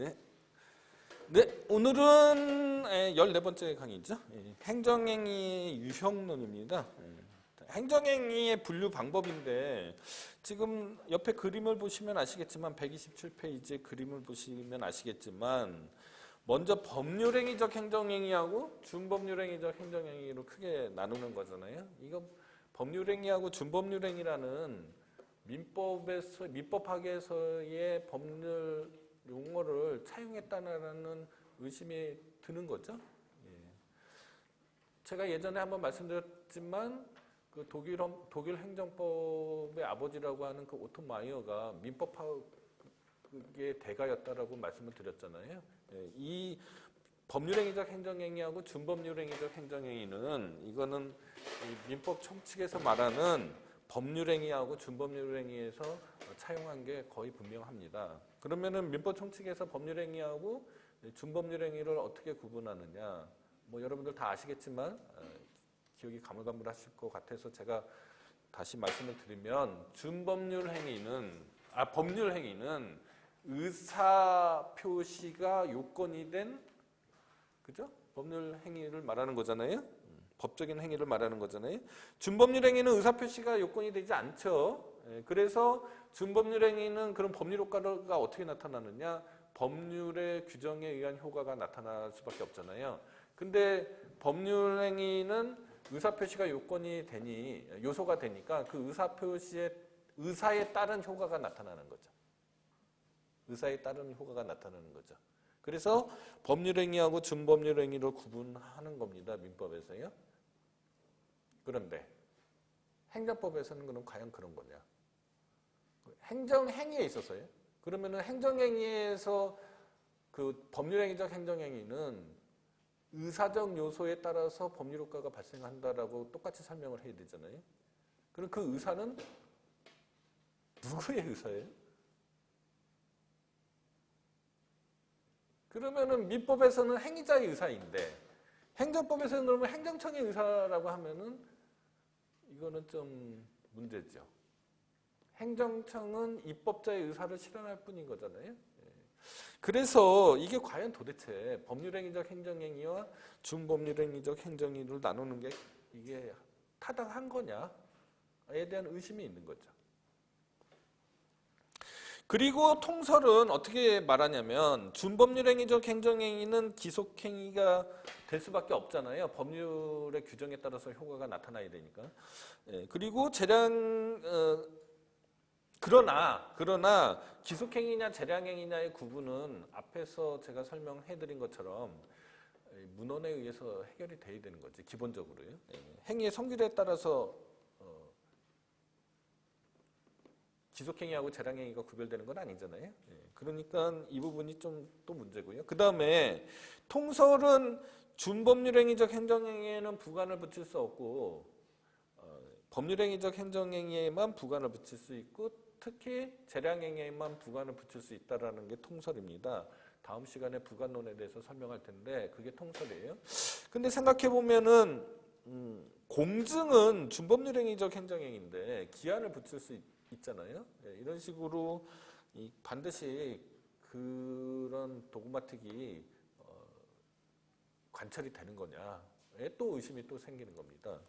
네. 네, 오늘은 14번째 강의죠. 행정행위의 유형론입니다. 행정행위의 분류 방법인데 지금 옆에 그림을 보시면 아시겠지만 127페이지의 그림을 보시면 아시겠지만 먼저 법률행위적 행정행위하고 준법률행위적 행정행위로 크게 나누는 거잖아요. 이거 법률행위하고 준법률행위라는 민법학에서의 법률 용어를 차용했다는 의심이 드는 거죠. 제가 예전에 한번 말씀드렸지만 그 독일 행정법의 아버지라고 하는 그 오토 마이어가 민법학의 대가였다라고 말씀을 드렸잖아요. 이 법률행위적 행정행위하고 준법률행위적 행정행위는 이거는 민법 총칙에서 말하는 법률행위하고 준법률행위에서 차용한 게 거의 분명합니다. 그러면은 민법 총칙에서 법률행위하고 준법률행위를 어떻게 구분하느냐? 뭐 여러분들 다 아시겠지만 기억이 가물가물하실 것 같아서 제가 다시 말씀을 드리면 법률행위는 의사 표시가 요건이 된 그죠? 법률행위를 말하는 거잖아요. 법적인 행위를 말하는 거잖아요. 준법률행위는 의사표시가 요건이 되지 않죠. 그래서 준법률행위는 그런 법률 효과가 어떻게 나타나느냐? 법률의 규정에 의한 효과가 나타날 수밖에 없잖아요. 근데 법률행위는 의사표시가 요소가 되니까 그 의사에 따른 효과가 나타나는 거죠. 의사에 따른 효과가 나타나는 거죠. 그래서 법률행위하고 준법률행위로 구분하는 겁니다. 민법에서요. 그런데 행정법에서는 그럼 과연 그런 거냐? 행정행위에 있어서요. 그러면은 행정행위에서 그 법률행위적 행정행위는 의사적 요소에 따라서 법률 효과가 발생한다라고 똑같이 설명을 해야 되잖아요. 그럼 그 의사는 누구의 의사예요? 그러면은 민법에서는 행위자의 의사인데 행정법에서는 그러면 행정청의 의사라고 하면은 이거는 좀 문제죠. 행정청은 입법자의 의사를 실현할 뿐인 거잖아요. 그래서 이게 과연 도대체 법률행위적 행정행위와 준법률행위적 행정행위를 나누는 게 이게 타당한 거냐에 대한 의심이 있는 거죠. 그리고 통설은 어떻게 말하냐면 준법률행위적 행정행위는 기속행위가 될 수밖에 없잖아요. 법률의 규정에 따라서 효과가 나타나야 되니까. 그리고 그러나 기속행위냐 재량행위냐의 구분은 앞에서 제가 설명해드린 것처럼 문헌에 의해서 해결이 돼야 되는 거지 기본적으로요. 행위의 성질에 따라서 기속행위하고 재량행위가 구별되는 건 아니잖아요. 그러니까 이 부분이 좀 또 문제고요. 그 다음에 통설은 준법률행위적 행정행위에는 부관을 붙일 수 없고 법률행위적 행정행위에만 부관을 붙일 수 있고 특히 재량행위에만 부관을 붙일 수 있다는 게 통설입니다. 다음 시간에 부관론에 대해서 설명할 텐데 그게 통설이에요. 근데 생각해 보면은 공증은 준법률행위적 행정행위인데 기한을 붙일 수 있잖아요. 이런 식으로 반드시 그런 도그마틱이 관철이 되는 거냐에 또 의심이 또 생기는 겁니다.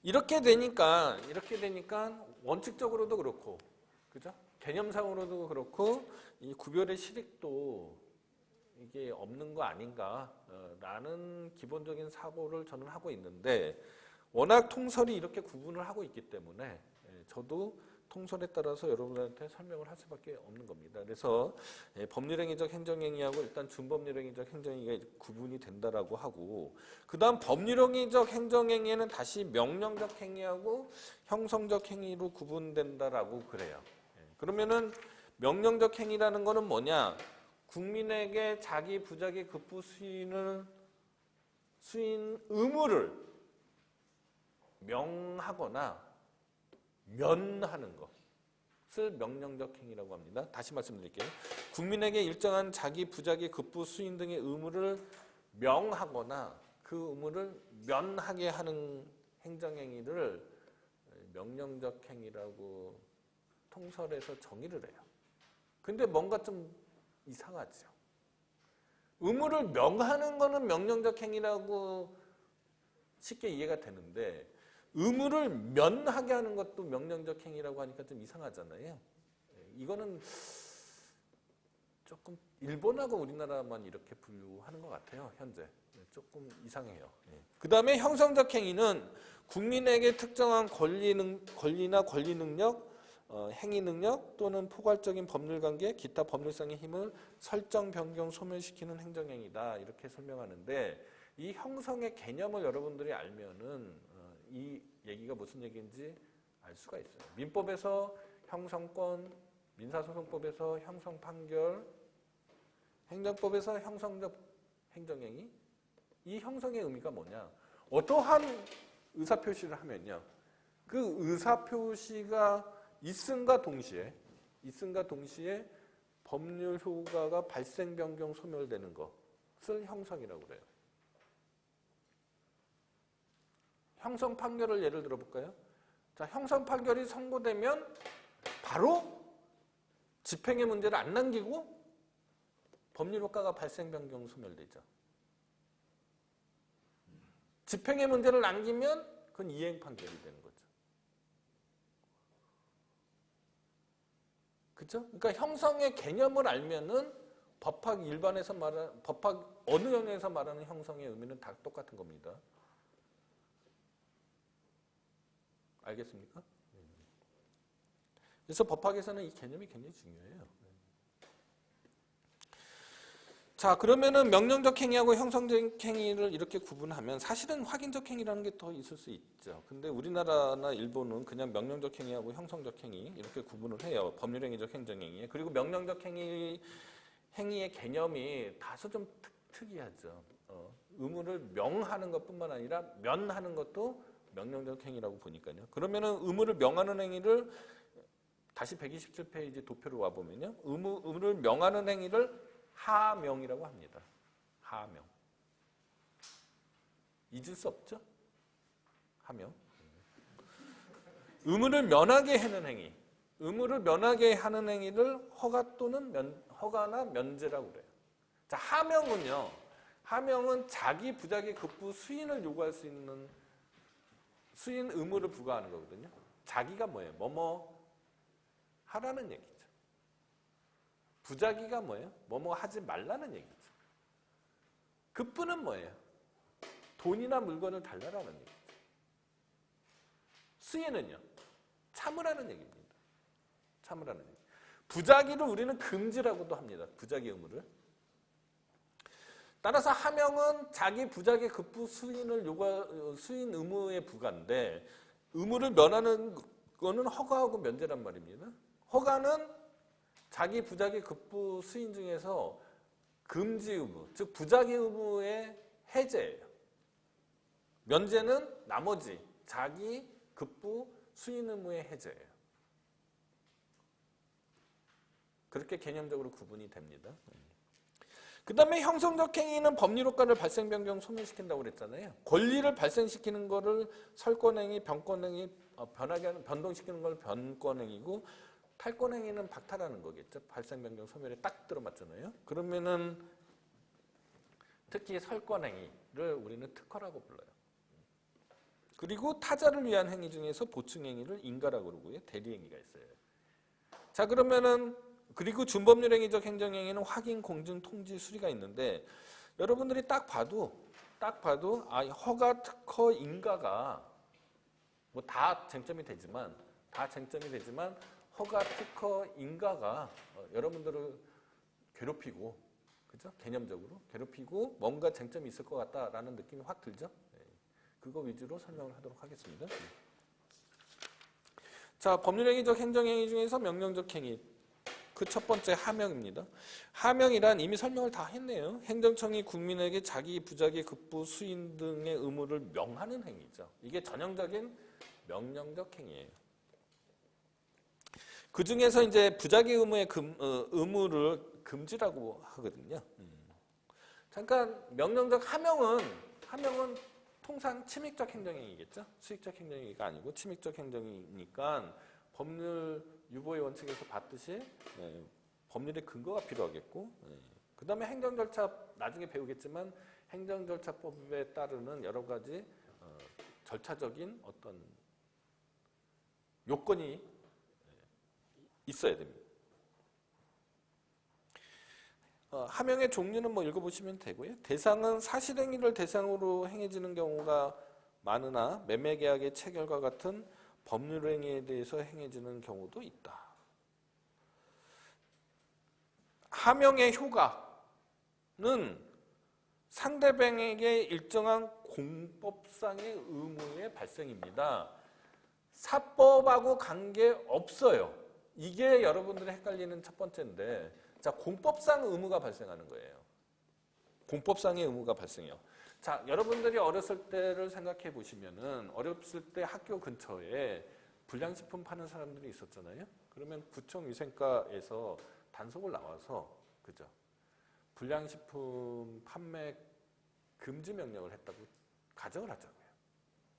이렇게 되니까 원칙적으로도 그렇고, 그죠? 개념상으로도 그렇고, 이 구별의 실익도 이게 없는 거 아닌가라는 기본적인 사고를 저는 하고 있는데, 워낙 통설이 이렇게 구분을 하고 있기 때문에 저도 통설에 따라서 여러분들한테 설명을 할 수밖에 없는 겁니다. 그래서 법률행위적 행정행위하고 일단 준법률행위적 행정행위가 구분이 된다라고 하고 그 다음 법률행위적 행정행위에는 다시 명령적 행위하고 형성적 행위로 구분된다라고 그래요. 그러면은 명령적 행위라는 거는 뭐냐? 국민에게 자기 부자기 급부 수인 의무를 명하거나 면하는 것을 명령적 행위라고 합니다. 다시 말씀드릴게요. 국민에게 일정한 자기 부자기 급부 수인 등의 의무를 명하거나 그 의무를 면하게 하는 행정행위를 명령적 행위라고 통설에서 정의를 해요. 근데 뭔가 좀 이상하죠. 의무를 명하는 거는 명령적 행위라고 쉽게 이해가 되는데 의무를 면하게 하는 것도 명령적 행위라고 하니까 좀 이상하잖아요. 이거는 조금 일본하고 우리나라만 이렇게 분류하는 것 같아요. 현재. 조금 이상해요. 그 다음에 형성적 행위는 국민에게 특정한 권리나 권리 능력, 행위 능력 또는 포괄적인 법률 관계, 기타 법률상의 힘을 설정, 변경, 소멸시키는 행정행위다. 이렇게 설명하는데 이 형성의 개념을 여러분들이 알면은 이 얘기가 무슨 얘기인지 알 수가 있어요. 민법에서 형성권, 민사소송법에서 형성 판결, 행정법에서 형성적 행정행위. 이 형성의 의미가 뭐냐? 어떠한 의사표시를 하면요. 그 의사표시가 있음과 동시에 법률 효과가 발생, 변경, 소멸되는 것을 형성이라고 그래요. 형성 판결을 예를 들어볼까요? 자, 형성 판결이 선고되면 바로 집행의 문제를 안 남기고 법률 효과가 발생, 변경, 소멸되죠. 집행의 문제를 남기면 그건 이행 판결이 되는 거죠. 그렇죠? 그러니까 형성의 개념을 알면은 법학 일반에서 말하는 법학 어느 영역에서 말하는 형성의 의미는 다 똑같은 겁니다. 알겠습니까? 그래서 법학에서는 이 개념이 굉장히 중요해요. 자, 그러면은 명령적 행위하고 형성적 행위를 이렇게 구분하면 사실은 확인적 행위라는 게 더 있을 수 있죠. 근데 우리나라나 일본은 그냥 명령적 행위하고 형성적 행위 이렇게 구분을 해요. 법률행위적 행정행위. 그리고 명령적 행위의 개념이 다소 좀 특이하죠. 의무를 명하는 것뿐만 아니라 면하는 것도 명령적 행위라고 보니까요. 그러면은 의무를 명하는 행위를 다시 127페이지 도표로 와보면요. 의무를 명하는 행위를 하명이라고 합니다. 하명. 잊을 수 없죠? 하명. 의무를 면하게 하는 행위. 의무를 면하게 하는 행위를 허가 또는 허가나 면제라고 그래요. 자, 하명은요. 하명은 자기 부자기 급부 수인을 요구할 수 있는 수인 의무를 부과하는 거거든요. 자기가 뭐예요? 뭐뭐 하라는 얘기죠. 부자기가 뭐예요? 뭐뭐 하지 말라는 얘기죠. 급부는 뭐예요? 돈이나 물건을 달라라는 얘기죠. 수인은요? 참으라는 얘기입니다. 참으라는 얘기. 부자기를 우리는 금지라고도 합니다. 부자기 의무를. 따라서 하명은 자기 부자기 급부 수인 의무의 부과인데 의무를 면하는 거는 허가하고 면제란 말입니다. 허가는 자기 부자기 급부 수인 중에서 금지 의무, 즉 부자기 의무의 해제예요. 면제는 나머지 자기 급부 수인 의무의 해제예요. 그렇게 개념적으로 구분이 됩니다. 그 다음에 형성적 행위는 법률 효과를 발생, 변경, 소멸시킨다고 그랬잖아요. 권리를 발생시키는 거를 설권행위, 변권행위, 변하게 하는, 변동시키는 걸 변권행위고 탈권행위는 박탈하는 거겠죠. 발생, 변경, 소멸에 딱 들어맞잖아요. 그러면은 특히 설권행위를 우리는 특허라고 불러요. 그리고 타자를 위한 행위 중에서 보충행위를 인가라고 그러고요. 대리행위가 있어요. 자, 그러면은 그리고 준법률행위적 행정행위는 확인, 공증, 통지, 수리가 있는데 여러분들이 딱 봐도 허가, 특허, 인가가 뭐 다 쟁점이 되지만 허가, 특허, 인가가 여러분들을 괴롭히고, 그죠? 개념적으로 괴롭히고 뭔가 쟁점이 있을 것 같다라는 느낌이 확 들죠? 그거 위주로 설명을 하도록 하겠습니다. 자, 법률행위적 행정행위 중에서 명령적 행위. 그 첫 번째 하명입니다. 하명이란 이미 설명을 다 했네요. 행정청이 국민에게 자기 부자기 급부 수인 등의 의무를 명하는 행위죠. 이게 전형적인 명령적 행위예요. 그 중에서 이제 부자기 의무의 의무를 금지라고 하거든요. 잠깐 명령적 하명은 통상 침익적 행정행위겠죠. 수익적 행정행위가 아니고 침익적 행정이니까 법률 유보의 원칙에서 봤듯이 법률의 근거가 필요하겠고, 그 다음에 행정절차 나중에 배우겠지만 행정절차법에 따르는 여러 가지 절차적인 어떤 요건이 있어야 됩니다. 하명의 종류는 뭐 읽어보시면 되고요. 대상은 사실행위를 대상으로 행해지는 경우가 많으나 매매계약의 체결과 같은 법률행위에 대해서 행해지는 경우도 있다. 하명의 효과는 상대방에게 일정한 공법상의 의무의 발생입니다. 사법하고 관계없어요. 이게 여러분들이 헷갈리는 첫 번째인데, 자, 공법상 의무가 발생하는 거예요. 공법상의 의무가 발생해요. 자, 여러분들이 어렸을 때를 생각해 보시면은 어렸을 때 학교 근처에 불량식품 파는 사람들이 있었잖아요. 그러면 구청 위생과에서 단속을 나와서, 그죠? 불량식품 판매 금지 명령을 했다고 가정을 하자고요.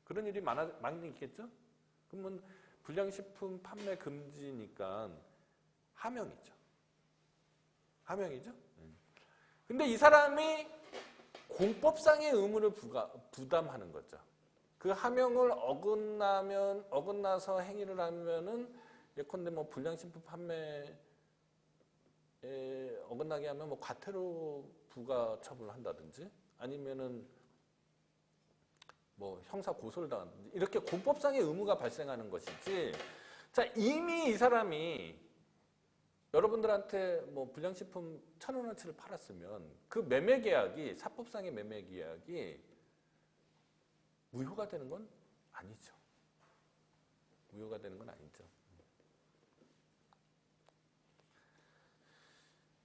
그런 일이 많이 있겠죠? 그러면 불량식품 판매 금지니까 하명이죠. 하명이죠? 근데 이 사람이 공법상의 의무를 부담하는 거죠. 그 하명을 어긋나서 행위를 하면은 예컨대 뭐 불량식품 판매에 어긋나게 하면 뭐 과태료 부과 처벌을 한다든지 아니면은 뭐 형사 고소를 당한다든지 이렇게 공법상의 의무가 발생하는 것이지. 자, 이미 이 사람이 여러분들한테 뭐 불량식품 1,000원어치를 팔았으면 그 매매계약이 사법상의 매매계약이 무효가 되는 건 아니죠. 무효가 되는 건 아니죠.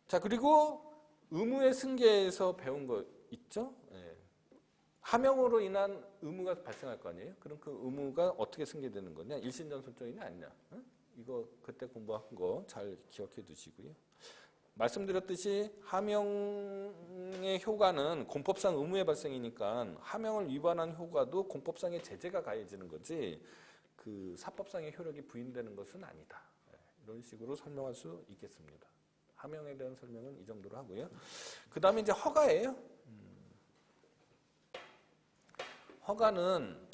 자, 그리고 의무의 승계에서 배운 거 있죠? 네. 하명으로 인한 의무가 발생할 거 아니에요? 그럼 그 의무가 어떻게 승계되는 거냐? 일신전손죄이냐 아니냐? 응? 이거 그때 공부한 거 잘 기억해 두시고요. 말씀드렸듯이 하명의 효과는 공법상 의무의 발생이니까 하명을 위반한 효과도 공법상의 제재가 가해지는 거지 그 사법상의 효력이 부인되는 것은 아니다. 이런 식으로 설명할 수 있겠습니다. 하명에 대한 설명은 이 정도로 하고요. 그 다음에 이제 허가예요. 허가는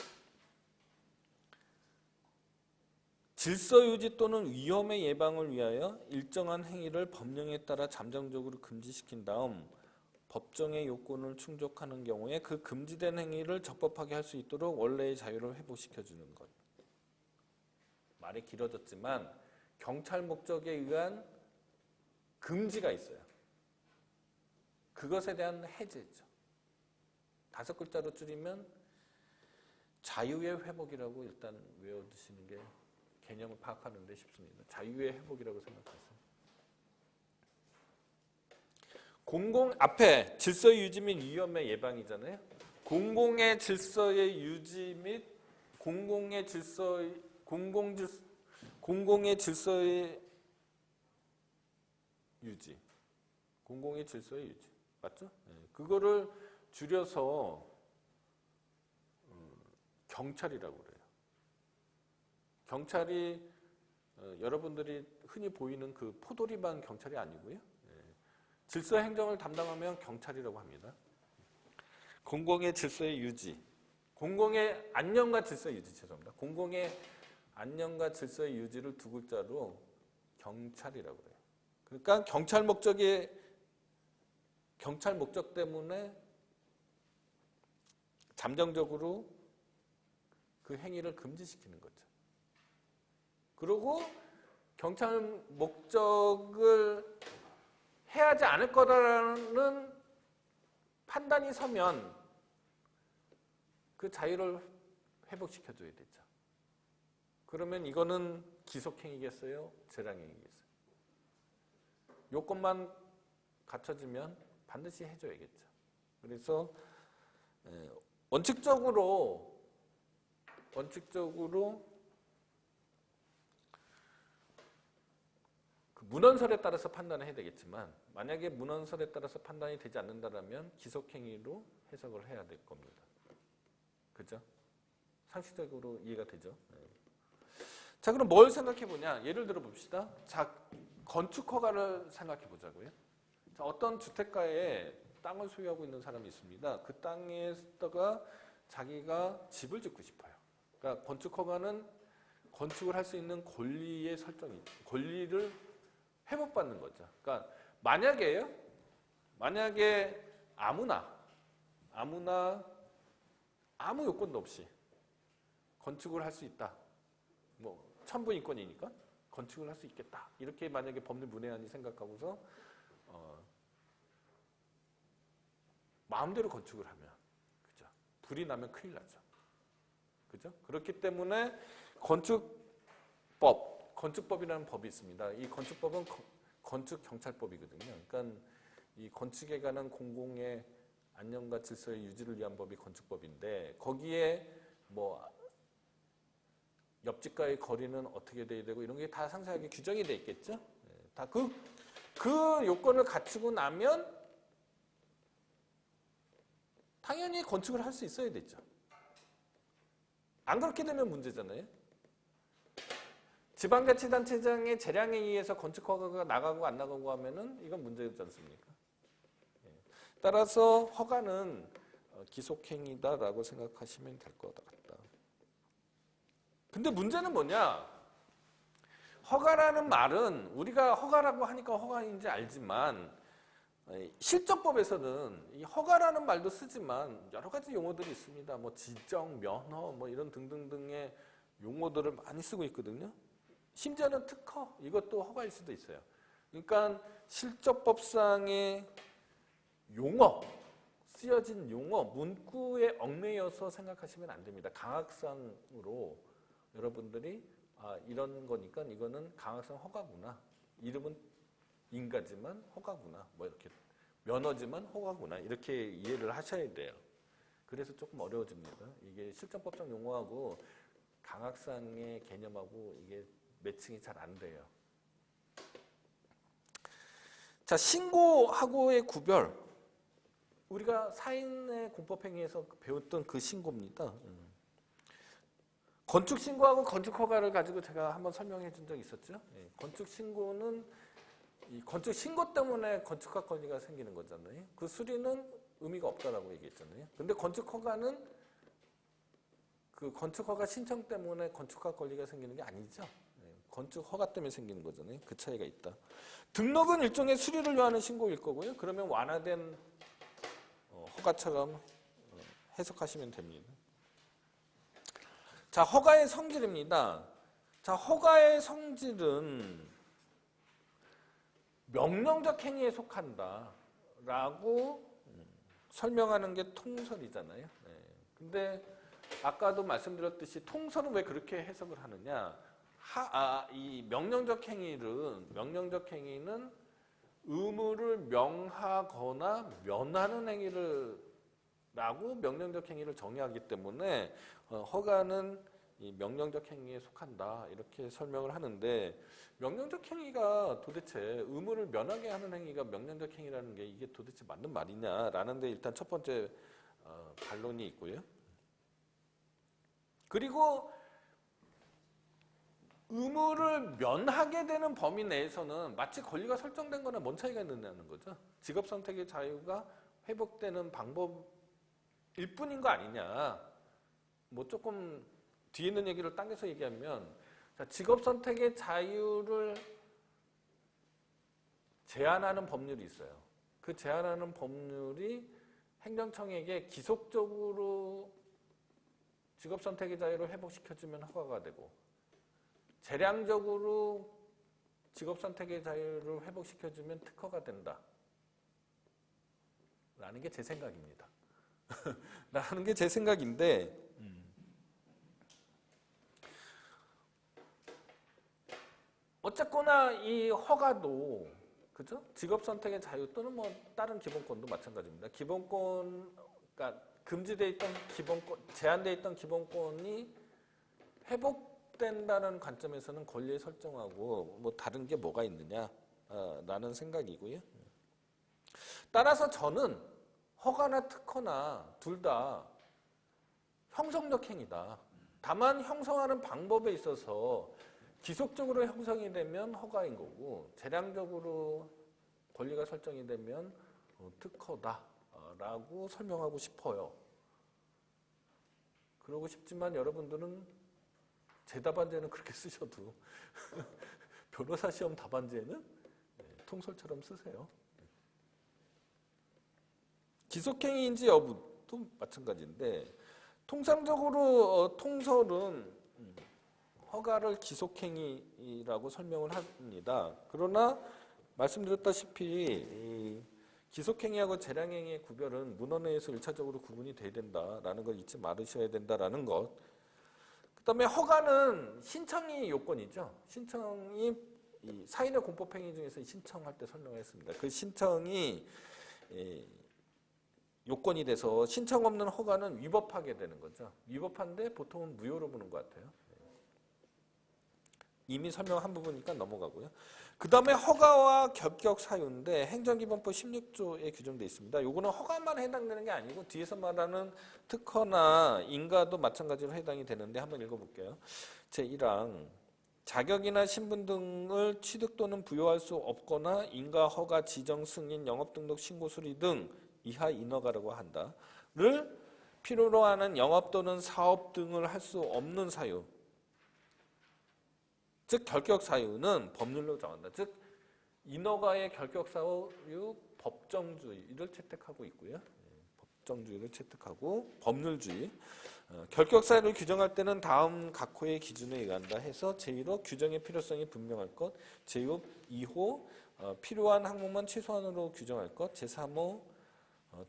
질서 유지 또는 위험의 예방을 위하여 일정한 행위를 법령에 따라 잠정적으로 금지시킨 다음 법정의 요건을 충족하는 경우에 그 금지된 행위를 적법하게 할 수 있도록 원래의 자유를 회복시켜주는 것. 말이 길어졌지만 경찰 목적에 의한 금지가 있어요. 그것에 대한 해제죠. 5글자로 줄이면 자유의 회복이라고 일단 외워두시는 게 개념을 파악하는 데 쉽습니다. 자유의 회복이라고 생각하세요. 앞에 질서의 유지 및 위험의 예방이잖아요. 공공의 질서의 유지 및 공공의 질서의 유지. 공공의 질서의 유지. 맞죠? 네. 그거를 줄여서 경찰이라고 그래요. 경찰이 여러분들이 흔히 보이는 그 포도리반 경찰이 아니고요. 질서 행정을 담당하면 경찰이라고 합니다. 공공의 질서의 유지. 공공의 안녕과 질서의 유지, 죄송합니다. 공공의 안녕과 질서의 유지를 2글자로 경찰이라고 그래요. 그러니까 경찰 목적 때문에 잠정적으로 그 행위를 금지시키는 거죠. 그리고 경찰 목적을 해하지 않을 거다라는 판단이 서면 그 자유를 회복시켜줘야 되죠. 그러면 이거는 기속행위겠어요? 재량행위겠어요? 요건만 갖춰지면 반드시 해줘야겠죠. 그래서 원칙적으로 그 문헌설에 따라서 판단을 해야 되겠지만 만약에 문헌설에 따라서 판단이 되지 않는다면 기속행위로 해석을 해야 될 겁니다. 그죠? 상식적으로 이해가 되죠? 자, 그럼 뭘 생각해 보냐? 예를 들어 봅시다. 자, 건축 허가를 생각해 보자고요. 자, 어떤 주택가에 땅을 소유하고 있는 사람이 있습니다. 그 땅에다가 자기가 집을 짓고 싶어요. 그러니까 건축 허가는 건축을 할 수 있는 권리의 설정이, 권리를 회복받는 거죠. 그러니까 만약에 아무나 아무 요건도 없이 건축을 할 수 있다. 뭐 천부인권이니까 건축을 할 수 있겠다. 이렇게 만약에 법률 문외한이 생각하고서 마음대로 건축을 하면, 그죠? 불이 나면 큰일 나죠. 그죠? 그렇기 때문에 건축법이라는 법이 있습니다. 이 건축법은 건축경찰법이거든요. 그러니까 이 건축에 관한 공공의 안녕과 질서의 유지를 위한 법이 건축법인데, 거기에 뭐 옆집과의 거리는 어떻게 돼야 되고 이런 게 다 상세하게 규정이 돼 있겠죠. 다 그 요건을 갖추고 나면 당연히 건축을 할 수 있어야 되죠. 안 그렇게 되면 문제잖아요. 지방자치단체장의 재량에 의해서 건축 허가가 나가고 안 나가고 하면은 이건 문제지 않습니까? 따라서 허가는 기속행위다라고 생각하시면 될 것 같다. 근데 문제는 뭐냐? 허가라는 말은 우리가 허가라고 하니까 허가인지 알지만 실정법에서는 이 허가라는 말도 쓰지만 여러 가지 용어들이 있습니다. 뭐 지정, 면허, 뭐 이런 등등등의 용어들을 많이 쓰고 있거든요. 심지어는 특허, 이것도 허가일 수도 있어요. 그러니까 실적법상의 용어, 쓰여진 용어, 문구에 얽매여서 생각하시면 안 됩니다. 강학상으로 여러분들이 이런 거니까 이거는 강학상 허가구나. 이름은 인가지만 허가구나. 뭐 이렇게 면허지만 허가구나. 이렇게 이해를 하셔야 돼요. 그래서 조금 어려워집니다. 이게 실정법상 용어하고 강학상의 개념하고 이게 매칭이 잘 안 돼요. 자, 신고하고의 구별. 우리가 사인의 공법행위에서 배웠던 그 신고입니다. 건축 신고하고 건축 허가를 가지고 제가 한번 설명해 준 적이 있었죠. 건축 신고는 이 건축 신고 때문에 건축학 권리가 생기는 거잖아요. 그 수리는 의미가 없다라고 얘기했잖아요. 근데 건축 허가는 그 건축 허가 신청 때문에 건축학 권리가 생기는 게 아니죠. 건축 허가 때문에 생기는 거잖아요. 그 차이가 있다. 등록은 일종의 수리를 요하는 신고일 거고요. 그러면 완화된 허가처럼 해석하시면 됩니다. 자, 허가의 성질입니다. 자, 허가의 성질은 명령적 행위에 속한다라고 설명하는 게 통설이잖아요. 근데 아까도 말씀드렸듯이 통설은 왜 그렇게 해석을 하느냐? 이 명령적 행위는 의무를 명하거나 면하는 행위라고 명령적 행위를 정의하기 때문에 허가는 이 명령적 행위에 속한다 이렇게 설명을 하는데, 명령적 행위가 도대체 의무를 면하게 하는 행위가 명령적 행위라는 게 이게 도대체 맞는 말이냐라는 데 일단 첫 번째 반론이 있고요. 그리고 의무를 면하게 되는 범위 내에서는 마치 권리가 설정된 거나 뭔 차이가 있느냐는 거죠. 직업 선택의 자유가 회복되는 방법일 뿐인 거 아니냐. 뭐 조금 뒤에 있는 얘기를 당겨서 얘기하면, 자, 직업 선택의 자유를 제한하는 법률이 있어요. 그 제한하는 법률이 행정청에게 기속적으로 직업 선택의 자유를 회복시켜주면 허가가 되고, 재량적으로 직업 선택의 자유를 회복시켜주면 특허가 된다. 라는 게 제 생각입니다. 라는 게 제 생각인데, 어쨌거나 이 허가도, 그죠? 직업 선택의 자유 또는 뭐 다른 기본권도 마찬가지입니다. 기본권, 그러니까 금지되어 있던 기본권, 제한되어 있던 기본권이 회복된다는 관점에서는 권리의 설정하고 뭐 다른 게 뭐가 있느냐라는 생각이고요. 따라서 저는 허가나 특허나 둘 다 형성적 행위다. 다만 형성하는 방법에 있어서 기속적으로 형성이 되면 허가인 거고 재량적으로 권리가 설정이 되면 특허다라고 설명하고 싶어요. 그러고 싶지만 여러분들은 제 답안지에는 그렇게 쓰셔도 변호사 시험 답안지에는 통설처럼 쓰세요. 기속행위인지 여부도 마찬가지인데 통상적으로 통설은 허가를 기속행위라고 설명을 합니다. 그러나 말씀드렸다시피 기속행위하고 재량행위의 구별은 문헌에서 1차적으로 구분이 돼야 된다라는 걸 잊지 말으셔야 된다라는 것. 그다음에 허가는 신청이 요건이죠. 신청이 사인의 공법행위 중에서 신청할 때 설명했습니다. 그 신청이 요건이 돼서 신청 없는 허가는 위법하게 되는 거죠. 위법한데 보통은 무효로 보는 것 같아요. 이미 설명한 부분이니까 넘어가고요. 그 다음에 허가와 결격 사유인데 행정기본법 16조에 규정되어 있습니다. 요거는 허가만 해당되는 게 아니고 뒤에서 말하는 특허나 인가도 마찬가지로 해당이 되는데 한번 읽어볼게요. 제1항 자격이나 신분 등을 취득 또는 부여할 수 없거나 인가, 허가, 지정, 승인, 영업등록, 신고, 수리 등 이하 인허가라고 한다를 필요로 하는 영업 또는 사업 등을 할 수 없는 사유, 즉 결격 사유는 법률로 정한다. 즉 인허가의 결격 사유 법정주의를 채택하고 있고요. 법정주의를 채택하고 법률주의. 결격 사유를 규정할 때는 다음 각호의 기준에 의한다 해서 제1호 규정의 필요성이 분명할 것, 제2호 필요한 항목만 최소한으로 규정할 것, 제3호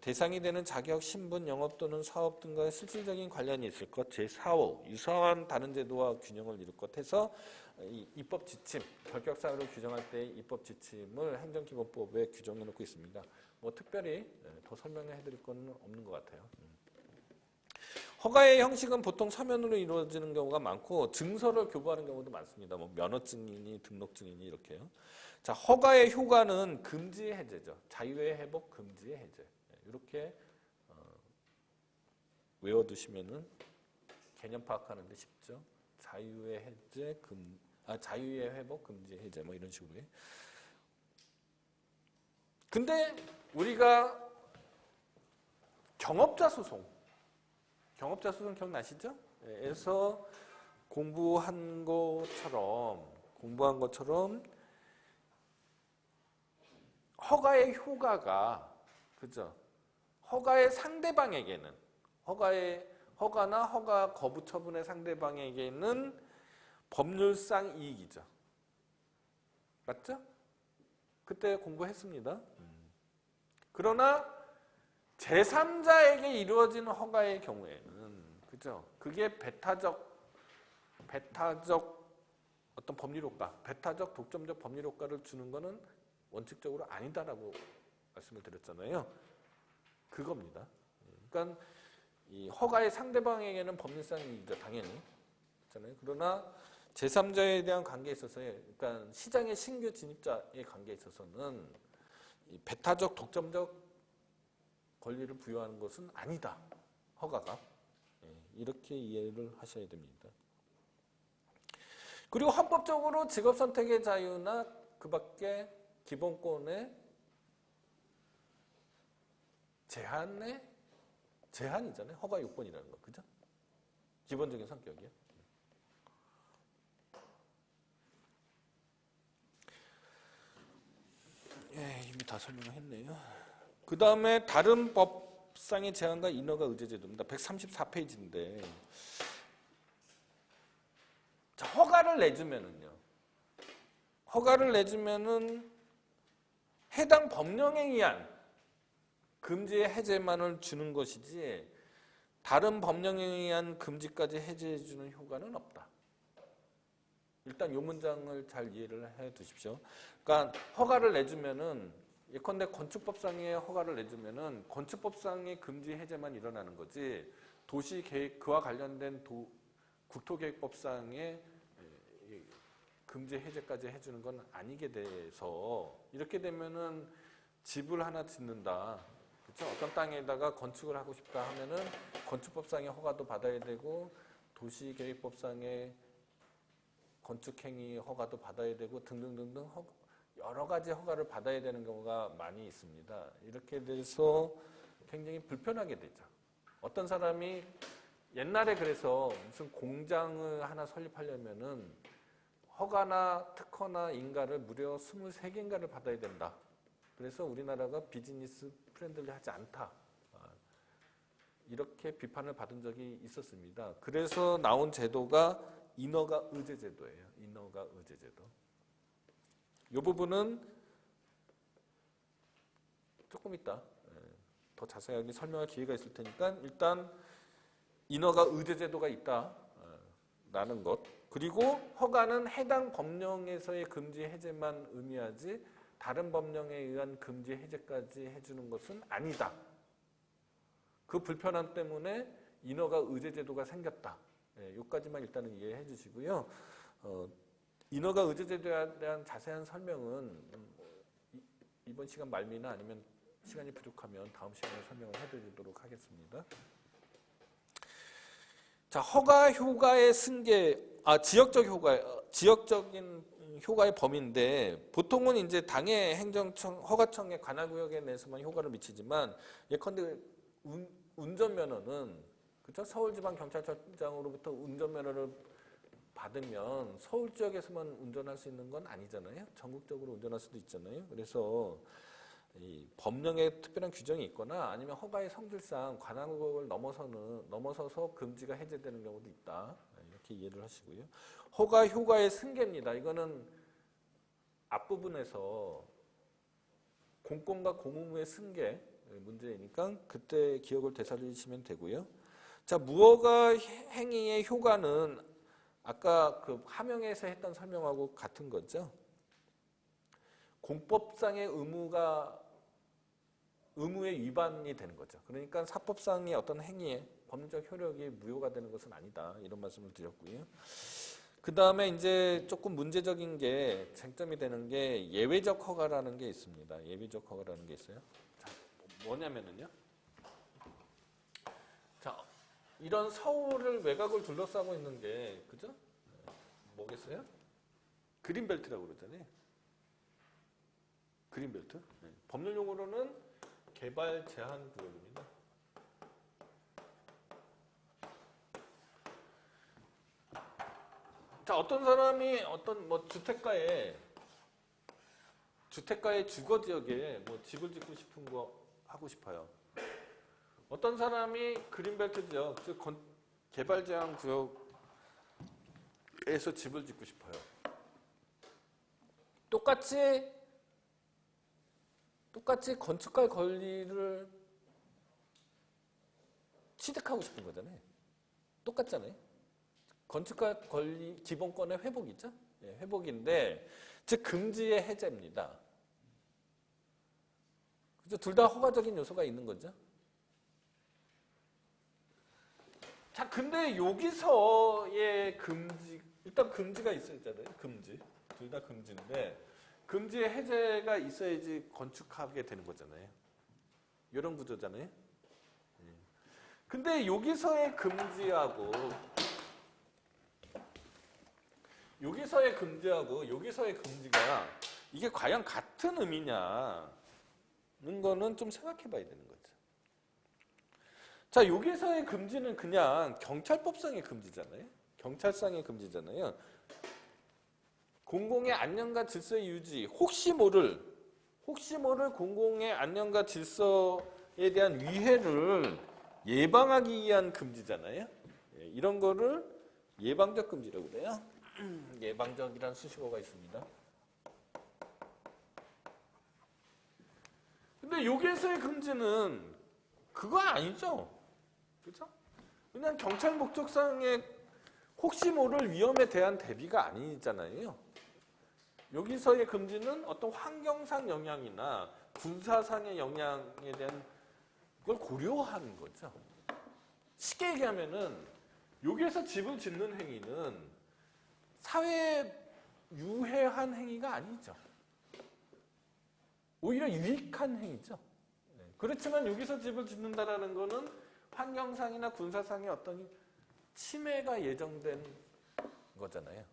대상이 되는 자격, 신분, 영업 또는 사업 등과의 실질적인 관련이 있을 것, 제4호 유사한 다른 제도와 균형을 이룰 것 해서 이 입법 지침, 결격 사유를 규정할 때의 입법 지침을 행정기본법에 규정해 놓고 있습니다. 뭐 특별히 더 설명해 드릴 건 없는 것 같아요. 허가의 형식은 보통 서면으로 이루어지는 경우가 많고 증서를 교부하는 경우도 많습니다. 뭐 면허증이니 등록증이니 이렇게요. 자, 허가의 효과는 금지의 해제죠. 자유의 회복, 금지의 해제. 이렇게 외워두시면은 개념 파악하는데 쉽죠. 자유의 해제, 자유의 회복, 금지의 해제 뭐 이런 식으로. 근데 우리가 경업자 소송 기억나시죠? 에서 공부한 것처럼 허가의 효과가 그죠? 허가의 상대방에게는 허가나 허가 거부 처분의 상대방에게는 법률상 이익이죠. 맞죠? 그때 공부했습니다. 그러나 제3자에게 이루어지는 허가의 경우에는 그죠? 그게 배타적 어떤 법률 효과, 배타적 독점적 법률 효과를 주는 거는 원칙적으로 아니다라고 말씀을 드렸잖아요. 그겁니다. 그러니까 이 허가의 상대방에게는 법률상 이익이죠, 당연히. 그렇잖아요. 그러나 제3자에 대한 관계에 있어서, 그러니까 시장의 신규 진입자의 관계에 있어서는 이 배타적 독점적 권리를 부여하는 것은 아니다. 허가가. 이렇게 이해를 하셔야 됩니다. 그리고 헌법적으로 직업선택의 자유나 그 밖에 기본권의 제한이잖아요. 허가 요건이라는 거. 그죠? 기본적인 성격이요. 이미 다 설명을 했네요. 그 다음에 다른 법상의 제한과 인허가 의제제도입니다. 134페이지인데 자, 허가를 내주면은 해당 법령에 의한 금지의 해제만을 주는 것이지 다른 법령에 의한 금지까지 해제해 주는 효과는 없다. 일단 이 문장을 잘 이해를 해 두십시오. 그러니까 허가를 내주면은 예컨대 건축법상의 허가를 내주면은 건축법상의 금지 해제만 일어나는 거지 도시계획 그와 관련된 국토계획법상의 금지 해제까지 해주는 건 아니게 돼서 이렇게 되면은 집을 하나 짓는다. 그렇죠? 어떤 땅에다가 건축을 하고 싶다 하면은 건축법상의 허가도 받아야 되고 도시계획법상의 건축행위 허가도 받아야 되고 등등등등 여러 가지 허가를 받아야 되는 경우가 많이 있습니다. 이렇게 돼서 굉장히 불편하게 되죠. 어떤 사람이 옛날에 그래서 무슨 공장을 하나 설립하려면은 허가나 특허나 인가를 무려 23개인가를 받아야 된다. 그래서 우리나라가 비즈니스 프렌들리하지 않다. 이렇게 비판을 받은 적이 있었습니다. 그래서 나온 제도가 인허가 의제 제도예요. 인허가 의제 제도. 이 부분은 조금 이따 더 자세하게 설명할 기회가 있을 테니까 일단 인허가 의제 제도가 있다라는 것. 그리고 허가는 해당 법령에서의 금지 해제만 의미하지 다른 법령에 의한 금지 해제까지 해주는 것은 아니다. 그 불편함 때문에 인허가 의제 제도가 생겼다. 여기까지만 일단은 이해해 주시고요. 인허가 의제 제도에 대한 자세한 설명은 이번 시간 말미나 아니면 시간이 부족하면 다음 시간에 설명을 해드리도록 하겠습니다. 자, 허가 효과의 승계, 지역적인 효과의 범위인데 보통은 이제 당해 행정청 허가청의 관할구역에 내에서만 효과를 미치지만 예컨대 운전면허는 그죠? 서울지방경찰청장으로부터 운전면허를 받으면 서울 지역에서만 운전할 수 있는 건 아니잖아요. 전국적으로 운전할 수도 있잖아요. 그래서 이 법령에 특별한 규정이 있거나 아니면 허가의 성질상 관할구역을 넘어서서 금지가 해제되는 경우도 있다. 이렇게 이해를 하시고요. 허가 효과의 승계입니다. 이거는 앞부분에서 공권과 공의무의 승계 문제이니까 그때 기억을 되살리시면 되고요. 자, 무허가 행위의 효과는 아까 그 하명에서 했던 설명하고 같은 거죠. 공법상의 의무의 위반이 되는 거죠. 그러니까 사법상의 어떤 행위에 법률적 효력이 무효가 되는 것은 아니다. 이런 말씀을 드렸고요. 그 다음에 이제 조금 문제적인 게 쟁점이 되는 게 예외적 허가라는 게 있습니다. 예외적 허가라는 게 있어요. 자, 뭐냐면은요. 자, 이런 서울을 외곽을 둘러싸고 있는 게 그죠? 뭐겠어요? 그린벨트라고 그러잖아요. 그린벨트. 네. 법률 용어로는 개발 제한 구역입니다. 자, 어떤 사람이 어떤 뭐 주택가의 주거 지역에 뭐 집을 짓고 싶은 거 하고 싶어요. 어떤 사람이 그린벨트 지역, 즉 개발 제한 구역에서 집을 짓고 싶어요. 똑같이 건축할 권리를 취득하고 싶은 거잖아요. 똑같잖아요. 건축할 권리 기본권의 회복이죠. 예, 회복인데 즉 금지의 해제입니다. 그죠? 둘 다 허가적인 요소가 있는 거죠. 자, 근데 여기서의 금지, 일단 금지가 있어야잖아요. 금지. 둘 다 금지인데 금지의 해제가 있어야지 건축하게 되는 거잖아요. 이런 구조잖아요. 근데 여기서의 금지하고 여기서의 금지가 이게 과연 같은 의미냐는 거는 좀 생각해 봐야 되는 거죠. 자, 여기서의 금지는 그냥 경찰법상의 금지잖아요. 경찰상의 금지잖아요. 공공의 안녕과 질서의 유지, 혹시 모를 공공의 안녕과 질서에 대한 위해를 예방하기 위한 금지잖아요. 이런 거를 예방적 금지라고 그래요. 예방적이라는 수식어가 있습니다. 근데 여기에서의 금지는 그거 아니죠. 그렇죠? 그냥 경찰 목적상의 혹시 모를 위험에 대한 대비가 아니잖아요. 여기서의 금지는 어떤 환경상 영향이나 군사상의 영향에 대한 걸 고려하는 거죠. 쉽게 얘기하면은 여기에서 집을 짓는 행위는 사회에 유해한 행위가 아니죠. 오히려 유익한 행위죠. 그렇지만 여기서 집을 짓는다라는 거는 환경상이나 군사상의 어떤 침해가 예정된 거잖아요.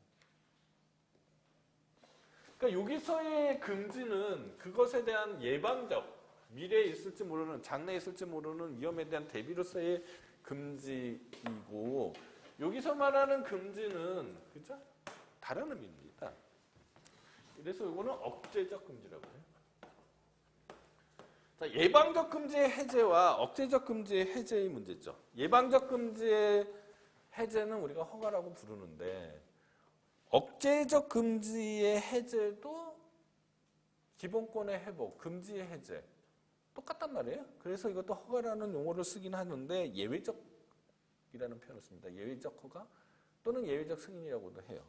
그러니까 여기서의 금지는 그것에 대한 예방적, 미래에 있을지 모르는, 장래에 있을지 모르는 위험에 대한 대비로서의 금지이고, 여기서 말하는 금지는 그죠? 다른 의미입니다. 그래서 이거는 억제적 금지라고 해요. 자, 예방적 금지의 해제와 억제적 금지의 해제의 문제죠. 예방적 금지의 해제는 우리가 허가라고 부르는데, 억제적 금지의 해제도 기본권의 회복, 금지의 해제 똑같단 말이에요. 그래서 이것도 허가라는 용어를 쓰긴 하는데 예외적이라는 표현을 씁니다. 예외적 허가 또는 예외적 승인이라고도 해요.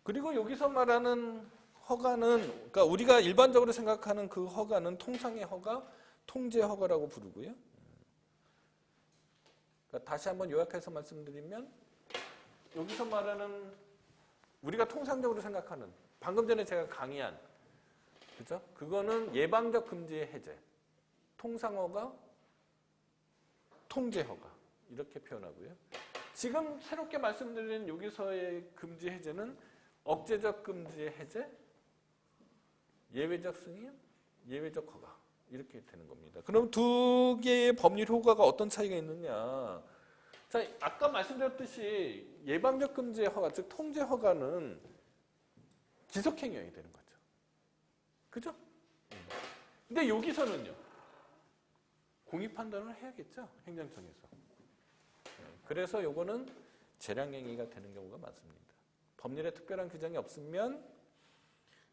그리고 여기서 말하는 허가는, 그러니까 우리가 일반적으로 생각하는 그 허가는 통상의 허가, 통제 허가라고 부르고요. 그러니까 다시 한번 요약해서 말씀드리면, 여기서 말하는 우리가 통상적으로 생각하는, 방금 전에 제가 강의한, 그죠? 그거는 예방적 금지의 해제, 통상허가, 통제허가 이렇게 표현하고요. 지금 새롭게 말씀드린 여기서의 금지 해제는 억제적 금지의 해제, 예외적 승인, 예외적 허가 이렇게 되는 겁니다. 그럼 두 개의 법률 효과가 어떤 차이가 있느냐? 자, 아까 말씀드렸듯이 예방적 금지의 허가, 즉 통제 허가는 지속행위여야 되는 거죠. 그죠? 근데 여기서는요, 공의 판단을 해야겠죠, 행정청에서. 그래서 요거는 재량행위가 되는 경우가 많습니다. 법률에 특별한 규정이 없으면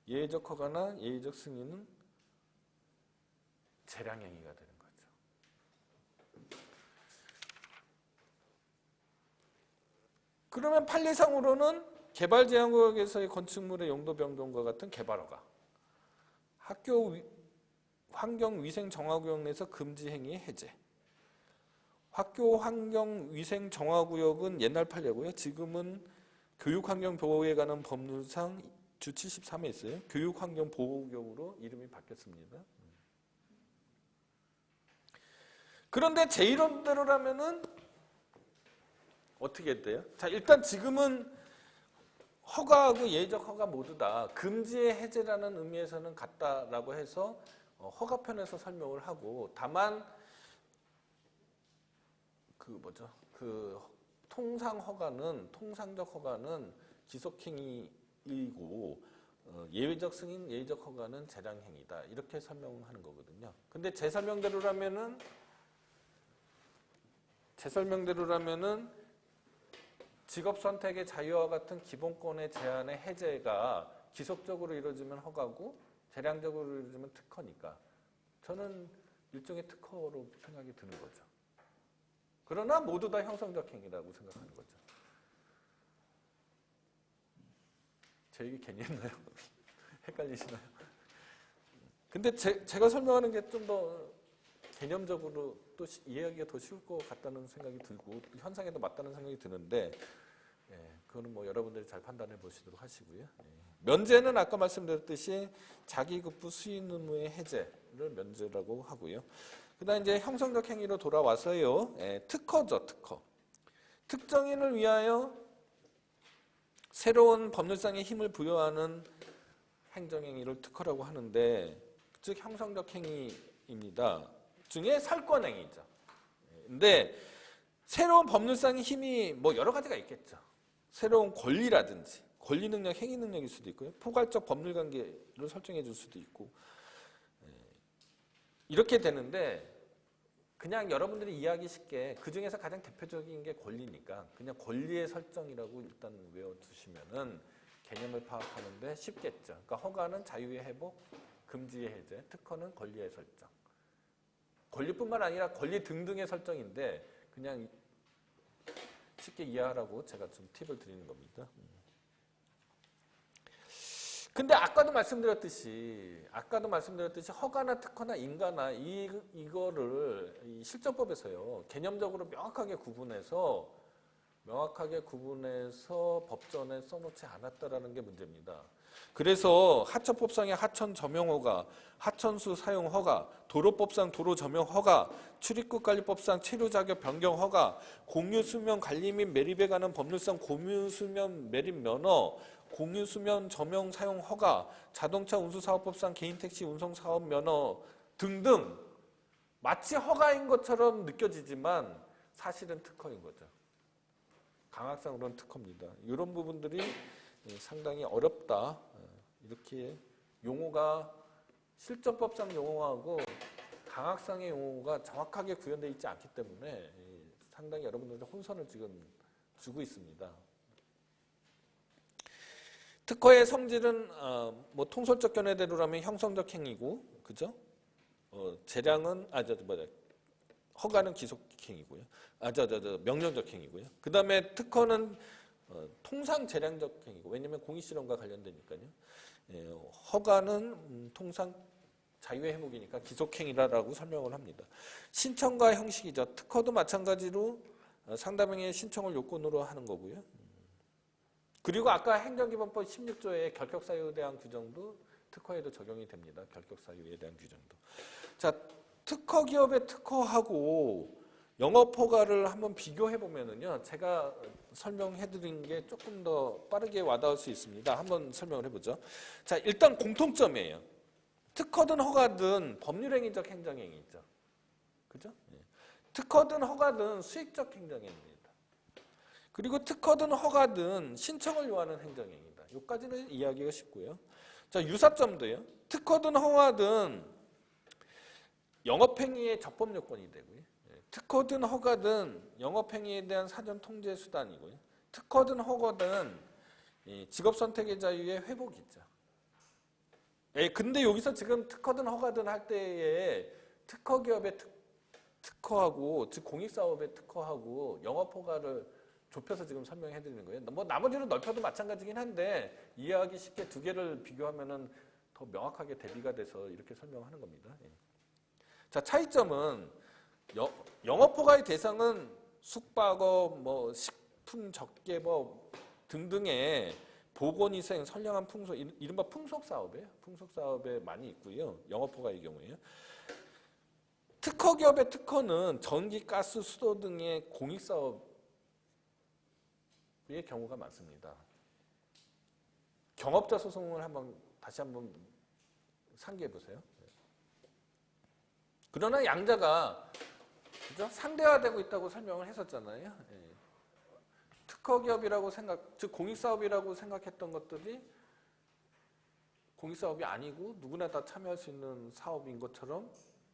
예외적 허가나 예외적 승인은 재량행위가 되는 거죠. 그러면 판례상으로는 개발제한구역에서의 건축물의 용도 변경과 같은 개발허가, 학교 환경위생정화구역 내에서 금지행위의 해제. 학교 환경위생정화구역은 옛날 판례고요. 지금은 교육환경보호에 관한 법률상 주 73에 있어요. 교육환경보호구역으로 이름이 바뀌었습니다. 그런데 제 이론대로라면은 어떻게 돼요? 자, 일단 지금은 허가하고 예외적 허가 모두 다 금지의 해제라는 의미에서는 같다라고 해서 허가편에서 설명을 하고, 다만 그 통상 허가는, 통상적 허가는 지속행위이고 예외적 승인, 예외적 허가는 재량행위다 이렇게 설명하는 거거든요. 근데 제 설명대로라면은 직업 선택의 자유와 같은 기본권의 제한의 해제가 지속적으로 이루어지면 허가고 재량적으로 이루어지면 특허니까 저는 일종의 특허로 생각이 드는 거죠. 그러나 모두 다 형성적 행위라고 생각하는 거죠. 제 얘기 괜히 했나요? 헷갈리시나요? 근데 제가 설명하는 게 좀 더 개념적으로 또 이해하기가 더 쉬울 것 같다는 생각이 들고 현상에도 맞다는 생각이 드는데, 그거는 뭐 여러분들이 잘 판단해 보시도록 하시고요. 면제는 아까 말씀드렸듯이 자기급부 수인 의무의 해제를 면제라고 하고요. 그다음 이제 형성적 행위로 돌아와서요. 특허죠, 특허. 특정인을 위하여 새로운 법률상의 힘을 부여하는 행정행위를 특허라고 하는데, 즉 형성적 행위입니다. 중에 살권행위죠. 근데 새로운 법률상의 힘이 뭐 여러 가지가 있겠죠. 새로운 권리라든지 권리 능력, 행위 능력일 수도 있고요. 포괄적 법률 관계를 설정해 줄 수도 있고, 이렇게 되는데 그냥 여러분들이 이해하기 쉽게 그 중에서 가장 대표적인 게 권리니까 그냥 권리의 설정이라고 일단 외워두시면은 개념을 파악하는데 쉽겠죠. 그러니까 허가는 자유의 회복, 금지의 해제, 특허는 권리의 설정. 권리뿐만 아니라 권리 등등의 설정인데 그냥 쉽게 이해하라고 제가 좀 팁을 드리는 겁니다. 근데 아까도 말씀드렸듯이 허가나 특허나 인가나 이거를 이 실정법에서요 개념적으로 명확하게 구분해서 법전에 써놓지 않았다라는 게 문제입니다. 그래서 하천법상의 하천 점용 허가, 하천수 사용 허가, 도로법상 도로 점용 허가, 출입국 관리법상 체류 자격 변경 허가, 공유 수면 관리 및 매립에 관한 법률상 공유 수면 매립 면허, 공유수면 점용 사용 허가, 자동차 운수사업법상 개인택시 운송사업 면허 등등 마치 허가인 것처럼 느껴지지만 사실은 특허인 거죠. 강학상으로는 특허입니다. 이런 부분들이 상당히 어렵다. 이렇게 용어가 실전법상 용어하고 강학상의 용어가 정확하게 구현되어 있지 않기 때문에 상당히 여러분들한테 혼선을 지금 주고 있습니다. 특허의 성질은 뭐 통설적 견해대로라면 형성적 행위고, 그죠? 재량은 허가는 기속 행위고요. 명령적 행위고요. 그 다음에 특허는 통상 재량적 행위고, 왜냐하면 공익실험과 관련되니까요. 허가는 통상 자유의 회복이니까 기속행위라고 설명을 합니다. 신청과 형식이죠. 특허도 마찬가지로 상담행위의 신청을 요건으로 하는 거고요. 그리고 아까 행정기본법 16조의 결격사유에 대한 규정도 특허에도 적용이 됩니다. 결격사유에 대한 규정도. 자, 특허기업의 특허하고 영업허가를 한번 비교해 보면은요, 제가 설명해드린 게 조금 더 빠르게 와닿을 수 있습니다. 한번 설명을 해보죠. 자, 일단 공통점이에요. 특허든 허가든 법률행위적 행정행위죠. 그죠? 특허든 허가든 수익적 행정행위입니다. 그리고 특허든 허가든 신청을 요하는 행정행위다. 여기까지는 이해하기가 쉽고요. 자, 유사점도요. 특허든 허가든 영업행위의 적법 요건이 되고요. 특허든 허가든 영업행위에 대한 사전 통제 수단이고요. 특허든 허가든 직업선택의 자유의 회복이죠. 근데 여기서 지금 특허든 허가든 할 때에 특허기업의 특허하고, 즉 공익사업의 특허하고 영업허가를 좁혀서 지금 설명해 드리는 거예요. 뭐 나머지는 넓혀도 마찬가지긴 한데 이해하기 쉽게 두 개를 비교하면은 더 명확하게 대비가 돼서 이렇게 설명하는 겁니다. 자, 차이점은 영업허가의 대상은 숙박업, 뭐 식품 적개법 등등의 보건위생, 선량한 풍속, 이른바 풍속사업이에요. 풍속사업에 많이 있고요. 영업허가의 경우에요. 특허기업의 특허는 전기, 가스, 수도 등의 공익사업의 경우가 많습니다. 경업자 소송을 다시 한번 상기해 보세요. 그러나 양자가 그죠? 상대화되고 있다고 설명을 했었잖아요. 특허기업이라고 즉 공익사업이라고 생각했던 것들이 공익사업이 아니고 누구나 다 참여할 수 있는 사업인 것처럼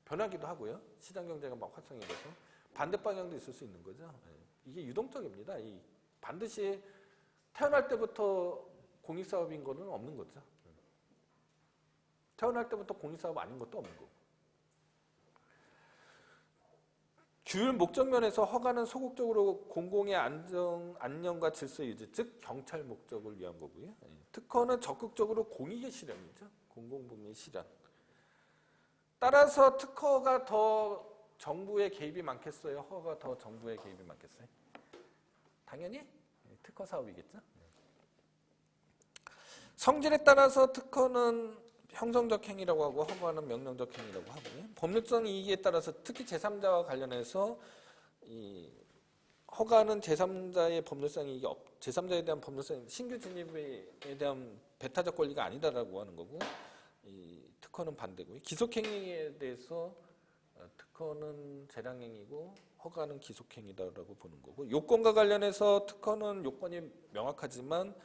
변하기도 하고요. 시장경제가 막 활성이 돼서 반대 방향도 있을 수 있는 거죠. 이게 유동적입니다. 반드시 태어날 때부터 공익사업인 거는 없는 거죠. 태어날 때부터 공익사업 아닌 것도 없는 거고. 규율 목적면에서 허가는 소극적으로 공공의 안녕과 질서 유지, 즉 경찰 목적을 위한 거고요. 특허는 적극적으로 공익의 실현이죠. 공공복리의 실현. 따라서 특허가 더 정부의 개입이 많겠어요? 허가가 더 정부의 개입이 많겠어요? 당연히 특허 사업이겠죠. 성질에 따라서 특허는 형성적 행위라고 하고 허가는 명령적 행위라고 하고요. 법률적 이익에 따라서 특히 제3자와 관련해서 이 허가는 제3자의 법률상 이익이 제3자에 대한 법률상 신규 진입에 대한 배타적 권리가 아니다라고 하는 거고, 이 특허는 반대고요. 기속행위에 대해서 특허는 재량행위고 허가는 기속행위다라고 보는 거고, 요건과 관련해서 특허는 요건이 명확하지만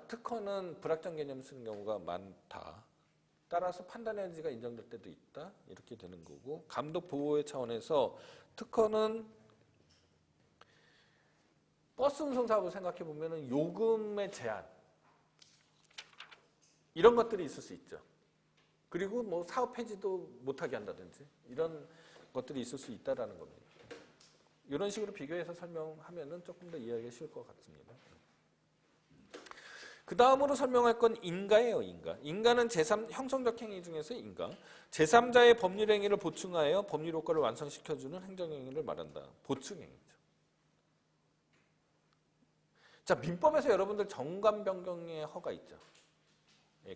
특허는 불확정 개념을 쓰는 경우가 많다. 따라서 판단의 여지가 인정될 때도 있다. 이렇게 되는 거고, 감독 보호의 차원에서 특허는 버스 운송 사업을 생각해 보면은 요금의 제한 이런 것들이 있을 수 있죠. 그리고 뭐 사업 폐지도 못하게 한다든지 이런 것들이 있을 수 있다라는 겁니다. 이런 식으로 비교해서 설명하면은 조금 더 이해하기 쉬울 것 같습니다. 그 다음으로 설명할 건 인가예요. 인가는 형성적 행위 중에서 인가. 제3자의 법률행위를 보충하여 법률 효과를 완성시켜주는 행정행위를 말한다. 보충행위죠. 자, 민법에서 여러분들 정관 변경의 허가 있죠.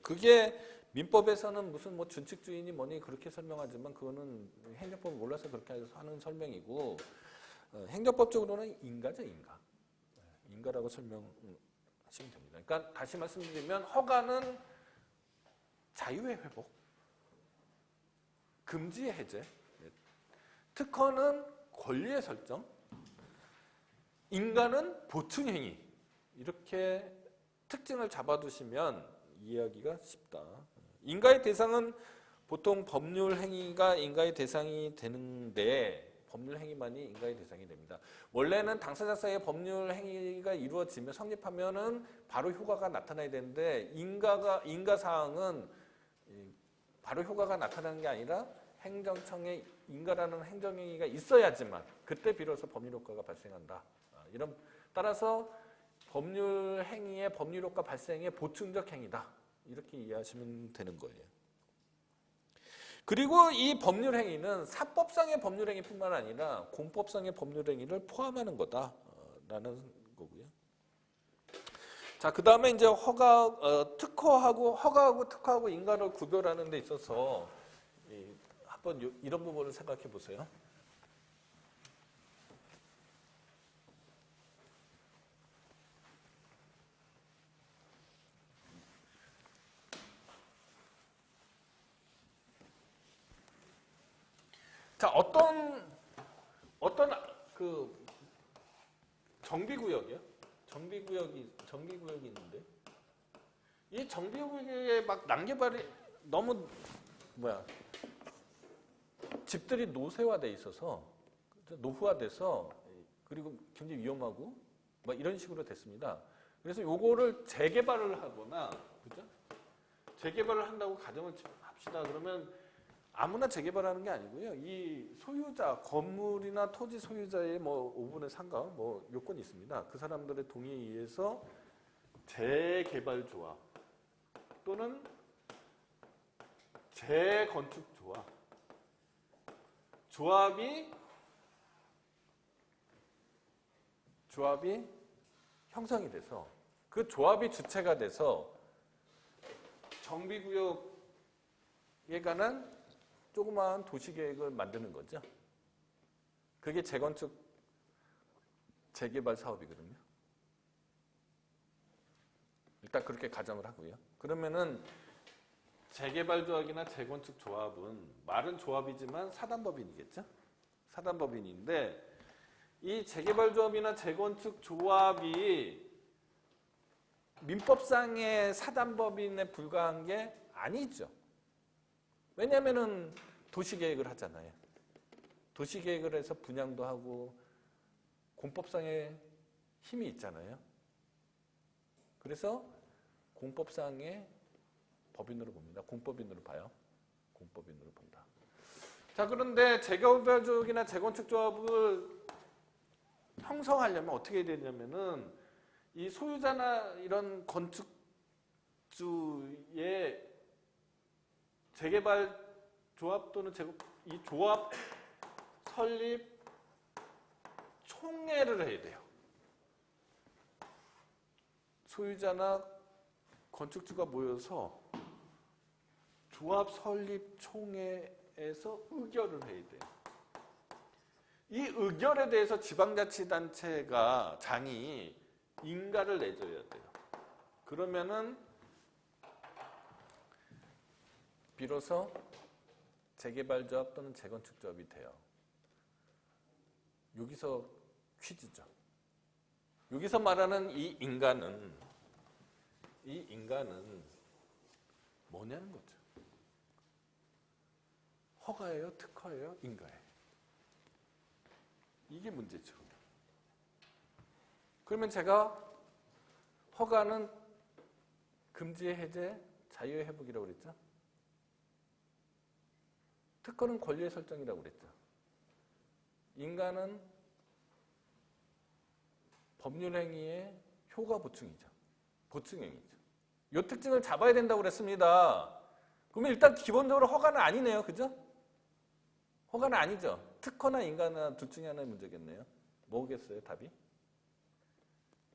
그게 민법에서는 무슨 뭐 준칙주의니 뭐니 그렇게 설명하지만 그거는 행정법을 몰라서 그렇게 하는 설명이고, 행정법적으로는 인가죠, 인가. 인가라고 설명하시면 됩니다. 그러니까 다시 말씀드리면 허가는 자유의 회복, 금지의 해제, 특허는 권리의 설정, 인가는 보충 행위. 이렇게 특징을 잡아두시면 이해하기가 쉽다. 인가의 대상은 보통 법률 행위가 인가의 대상이 되는데 법률 행위만이 인가의 대상이 됩니다. 원래는 당사자 사이의 법률 행위가 이루어지면 성립하면은 바로 효과가 나타나야 되는데 인가 사항은 바로 효과가 나타나는 게 아니라 행정청에 인가라는 행정행위가 있어야지만 그때 비로소 법률 효과가 발생한다. 따라서 법률 행위의 법률 효과 발생의 보충적 행위다. 이렇게 이해하시면 되는 거예요. 그리고 이 법률 행위는 사법상의 법률 행위뿐만 아니라 공법상의 법률 행위를 포함하는 거다라는 거고요. 자, 그 다음에 이제 허가하고 특허하고 인가를 구별하는 데 있어서 한번 이런 부분을 생각해 보세요. 자, 어떤 그 정비구역이요? 정비구역이 있는데 이 정비구역에 막 난개발이 너무 집들이 노쇠화돼 있어서 노후화돼서 그리고 굉장히 위험하고 막 이런 식으로 됐습니다. 그래서 요거를 재개발을 하거나 그죠? 재개발을 한다고 가정을 합시다. 그러면 아무나 재개발하는 게 아니고요. 이 소유자, 건물이나 토지 소유자의 뭐 5분의 3가 뭐 요건이 있습니다. 그 사람들의 동의에 의해서 재개발 조합 또는 재건축 조합이 형성이 돼서 그 조합이 주체가 돼서 정비구역에 관한 조그마한 도시계획을 만드는 거죠. 그게 재건축, 재개발 사업이거든요. 일단 그렇게 가정을 하고요. 그러면은 재개발 조합이나 재건축 조합은 말은 조합이지만 사단법인이겠죠. 사단법인인데 이 재개발 조합이나 재건축 조합이 민법상의 사단법인에 불과한 게 아니죠. 왜냐하면은 도시계획을 하잖아요. 도시계획을 해서 분양도 하고 공법상의 힘이 있잖아요. 그래서 공법상의 법인으로 봅니다. 공법인으로 봐요. 공법인으로 본다. 자, 그런데 재개발 조합이나 재건축 조합을 형성하려면 어떻게 해야 되냐면은 이 소유자나 이런 건축주의 재개발 조합 또는 이 조합 설립 총회를 해야 돼요. 소유자나 건축주가 모여서 조합 설립 총회에서 의결을 해야 돼요. 이 의결에 대해서 지방자치단체가 장이 인가를 내줘야 돼요. 그러면은 비로소 재개발조합 또는 재건축조합이 돼요. 여기서 퀴즈죠. 여기서 말하는 이 인가는 뭐냐는 거죠. 허가예요? 특허예요? 인가예요? 이게 문제죠. 그러면 제가 허가는 금지의 해제, 자유의 회복이라고 그랬죠. 특허는 권리의 설정이라고 그랬죠. 인가는 법률행위의 효과 보충이죠. 보충행위죠. 이 특징을 잡아야 된다고 그랬습니다. 그러면 일단 기본적으로 허가는 아니네요. 그죠? 허가는 아니죠. 특허나 인가나 둘 중에 하나의 문제겠네요. 뭐겠어요, 답이?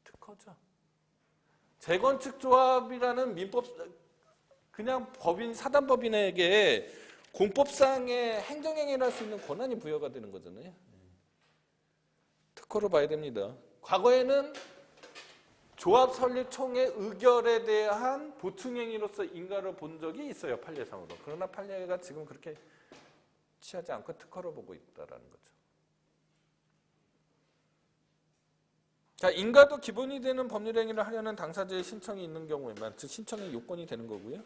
특허죠. 재건축조합이라는 민법, 그냥 법인, 사단법인에게 공법상의 행정행위를 할 수 있는 권한이 부여가 되는 거잖아요. 특허로 봐야 됩니다. 과거에는 조합 설립 총회 의결에 대한 보충행위로서 인가를 본 적이 있어요. 판례상으로. 그러나 판례가 지금 그렇게 취하지 않고 특허로 보고 있다라는 거죠. 자, 인가도 기본이 되는 법률 행위를 하려는 당사자의 신청이 있는 경우에만, 즉 신청의 요건이 되는 거고요.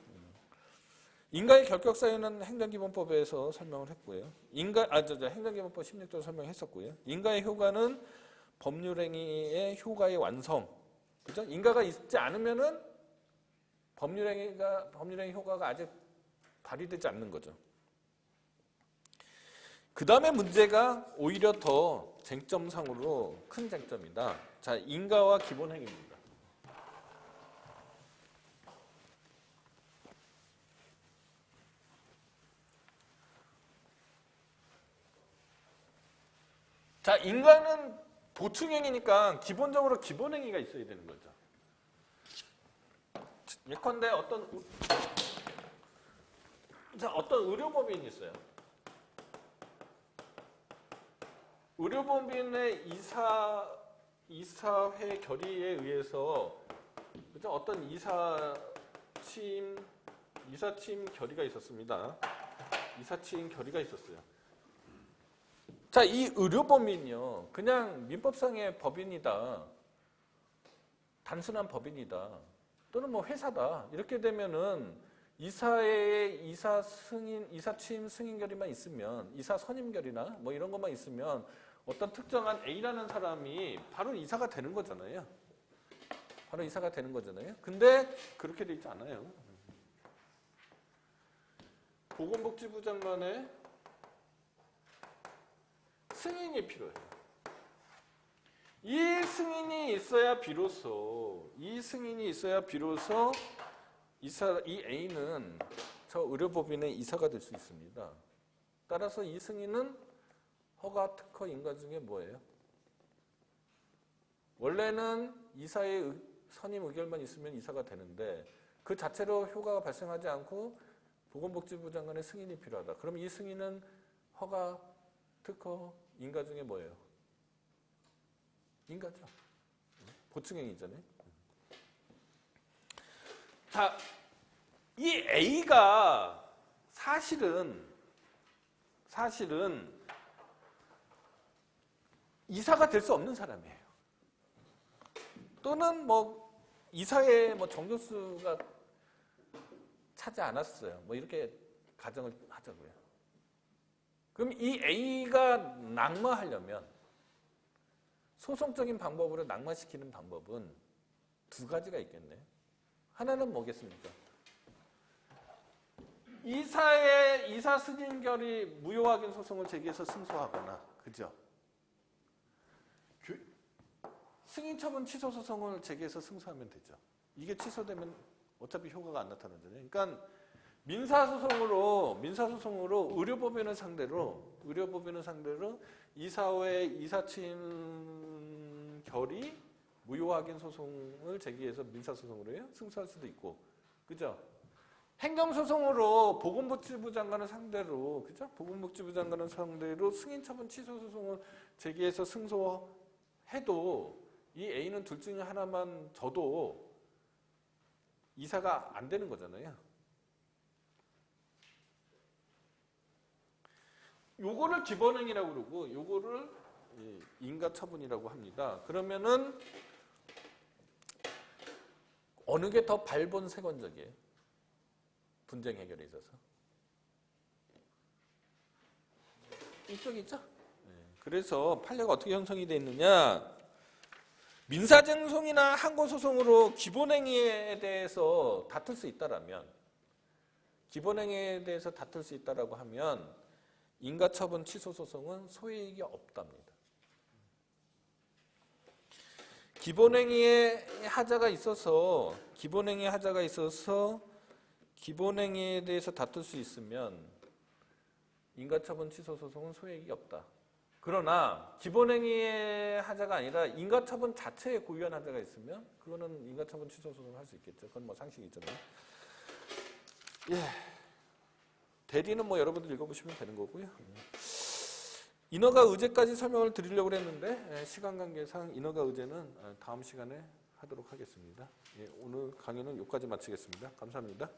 인가의 결격 사유는 행정기본법에서 설명을 했고요. 행정기본법 16조 설명했었고요. 인가의 효과는 법률 행위의 효과의 완성. 그죠? 인가가 있지 않으면은 법률 행위 효과가 아직 발휘되지 않는 거죠. 그 다음에 문제가 오히려 더 쟁점상으로 큰 쟁점이다. 자, 인가와 기본 행위입니다. 자, 인가는 보충행위니까 기본적으로 기본행위가 있어야 되는 거죠. 예컨대 어떤 의료법인이 있어요. 의료법인의 이사회 결의에 의해서 그죠? 어떤 이사취임 결의가 있었습니다. 이사취임 결의가 있었어요. 자, 이 의료법인이요. 그냥 민법상의 법인이다. 단순한 법인이다. 또는 뭐 회사다. 이렇게 되면은 이사의 이사취임 승인 결의만 있으면, 이사 선임 결의나 뭐 이런 것만 있으면 어떤 특정한 A라는 사람이 바로 이사가 되는 거잖아요. 바로 이사가 되는 거잖아요. 근데 그렇게 돼 있지 않아요. 보건복지부 장관의 승인이 필요해요. 이 승인이 있어야 비로소 이 A는 저 의료법인의 이사가 될 수 있습니다. 따라서 이 승인은 허가, 특허, 인가 중에 뭐예요? 원래는 이사의 선임 의결만 있으면 이사가 되는데 그 자체로 효과가 발생하지 않고 보건복지부 장관의 승인이 필요하다. 그럼 이 승인은 허가, 특허, 인가 중에 뭐예요? 인가죠. 보충행위잖아요. 자, 이 A가 사실은 이사가 될 수 없는 사람이에요. 또는 뭐 이사에 뭐 정족수가 차지 않았어요. 뭐 이렇게 가정을 하자고요. 그럼 이 A가 낙마하려면 소송적인 방법으로 낙마시키는 방법은 두 가지가 있겠네요. 하나는 뭐겠습니까? 이사의 이사 승인 결의 무효 확인 소송을 제기해서 승소하거나, 그죠? 승인 처분 취소 소송을 제기해서 승소하면 되죠. 이게 취소되면 어차피 효과가 안 나타나잖아요. 그러니까 민사소송으로 의료법인을 상대로 이사회 이사취임 결의 무효 확인 소송을 제기해서 민사소송으로 해요. 승소할 수도 있고, 그죠? 행정소송으로 보건복지부 장관을 상대로, 그죠? 보건복지부 장관을 상대로 승인 처분 취소 소송을 제기해서 승소해도 이 A는 둘 중에 하나만 져도 이사가 안 되는 거잖아요. 요거를 기본행위라고 그러고 요거를 인가처분이라고 합니다. 그러면은 어느 게 더 발본색원적이에요? 분쟁 해결에 있어서. 이쪽이죠? 그래서 판례가 어떻게 형성이 되어 있느냐? 민사쟁송이나 항고소송으로 기본행위에 대해서 다툴 수 있다라면, 하면 인가처분 취소소송은 소외이익이 없답니다. 기본행위에 하자가 있어서 기본행위에 대해서 다툴 수 있으면 인가처분 취소소송은 소외이익이 없다. 그러나 기본행위의 하자가 아니라 인가처분 자체에 고유한 하자가 있으면 그거는 인가처분 취소소송을 할 수 있겠죠. 그건 뭐 상식이잖아요. 예. 대리는 뭐 여러분들 읽어보시면 되는 거고요. 인허가 의제까지 설명을 드리려고 했는데 시간 관계상 인허가 의제는 다음 시간에 하도록 하겠습니다. 예, 오늘 강의는 여기까지 마치겠습니다. 감사합니다.